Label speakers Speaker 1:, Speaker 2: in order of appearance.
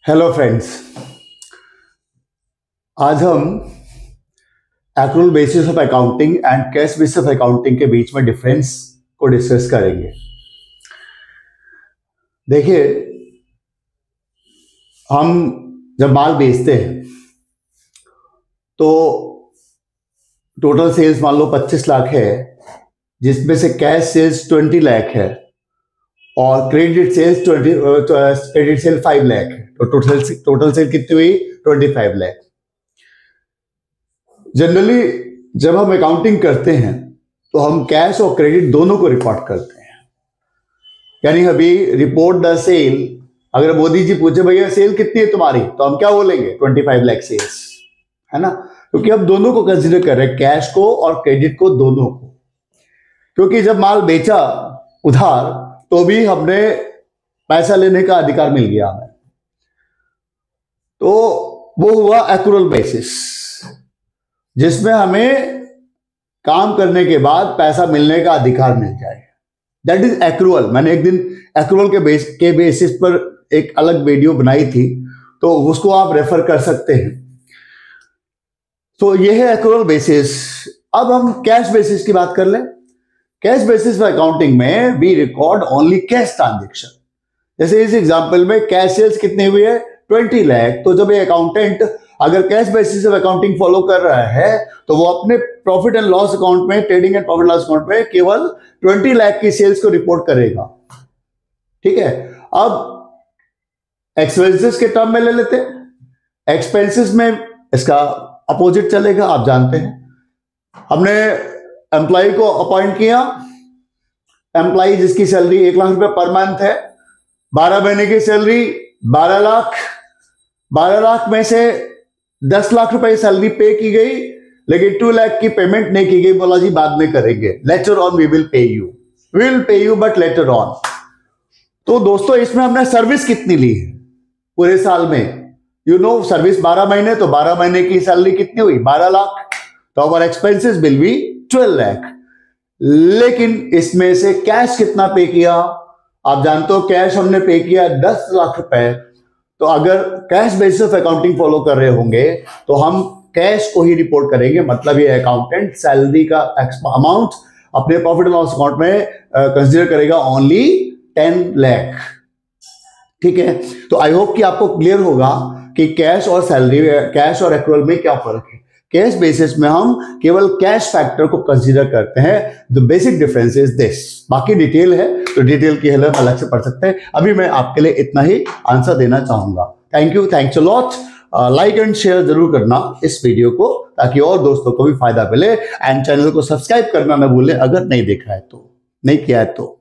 Speaker 1: Hello friends, आज हम accrual basis of accounting and cash basis of accounting के बीच में डिफरेंस को डिस्कस करेंगे। देखिए, हम जब माल बेचते हैं तो टोटल सेल्स मान लो 25 लाख है, जिसमें से कैश सेल्स 20 लाख है और क्रेडिट सेल्स 5 लाख है। तो टोटल सेल कितनी हुई? 25 लाख। जनरली जब हम अकाउंटिंग करते हैं तो हम कैश और क्रेडिट दोनों को रिपोर्ट करते हैं। यानी अभी रिपोर्ट द सेल, अगर मोदी जी पूछे भैया सेल कितनी है तुम्हारी, तो हम क्या बोलेंगे? 25 लाख सेल्स, है ना? क्योंकि हम दोनों को कंसिडर कर रहे हैं, कैश को और क्रेडिट को, दोनों को। क्योंकि जब माल बेचा उधार तो भी हमने पैसा लेने का अधिकार मिल गया हमें, तो वो हुआ एक्रूअल बेसिस, जिसमें हमें काम करने के बाद पैसा मिलने का अधिकार मिल जाए। That is accrual. मैंने एक दिन एक्रूअल के बेसिस पर एक अलग वीडियो बनाई थी, तो उसको आप रेफर कर सकते हैं। तो ये है एक्रूअल बेसिस। अब हम कैश बेसिस की बात कर लें। कैश बेसिस अकाउंटिंग में we record only cash transaction. जैसे इस एग्जांपल में कैश सेल्स कितनी हुई है? 20 लाख। तो जब ये अकाउंटेंट अगर cash basis of accounting follow कर रहा है तो वो अपने प्रॉफिट एंड लॉस अकाउंट में, trading and profit loss account में केवल 20 लाख की सेल्स को रिपोर्ट करेगा। ठीक है। अब एक्सपेंसेस के टर्म में ले लेते हैं। एक्सपेंसेस में इसका अपोजिट चलेगा, आप जानते हैं। हमने एम्प्लॉय को अपॉइंट किया, एम्प्लॉय जिसकी सैलरी 1 लाख रुपए पर मंथ है, 12 महीने की सैलरी 12 लाख। 12 लाख में से 10 लाख रुपए सैलरी पे की गई, लेकिन 2 लाख की पेमेंट नहीं की गई। बोला जी बाद में करेंगे, later on we will pay you but later on. तो दोस्तों, इसमें हमने सर्विस कितनी ली है पूरे साल में? सर्विस 12 महीने, तो 12 महीने की सैलरी कितनी हुई? 12 लाख। तो our expenses will be 12 lakh. लेकिन इसमें से कैश कितना पे किया? आप जानते हो कैश हमने पे किया 10 लाख रुपए। तो अगर cash basis of accounting follow कर रहे होंगे तो हम कैश को ही रिपोर्ट करेंगे। मतलब ये अकाउंटेंट सैलरी का अमाउंट अपने प्रॉफिट एंड लॉस अकाउंट में कंसीडर करेगा ओनली 10 लाख। ठीक है। तो आई होप कि आपको क्लियर होगा कि कैश और सैलरी, कैश और एक्रूअल में क्या फर्क है। कैश बेसिस में हम केवल कैश फैक्टर को कंसीडर करते हैं। The basic difference is this. बाकी डिटेल है तो डिटेल की हेल्प अलग से पढ़ सकते हैं। अभी मैं आपके लिए इतना ही आंसर देना चाहूंगा। Thank you, thanks a lot. Like and share जरूर करना इस वीडियो को, ताकि और दोस्तों को भी फायदा मिले। एंड चैनल को सब्सक्राइब करना ना भूलें अगर नहीं देखा है तो, नहीं किया है तो।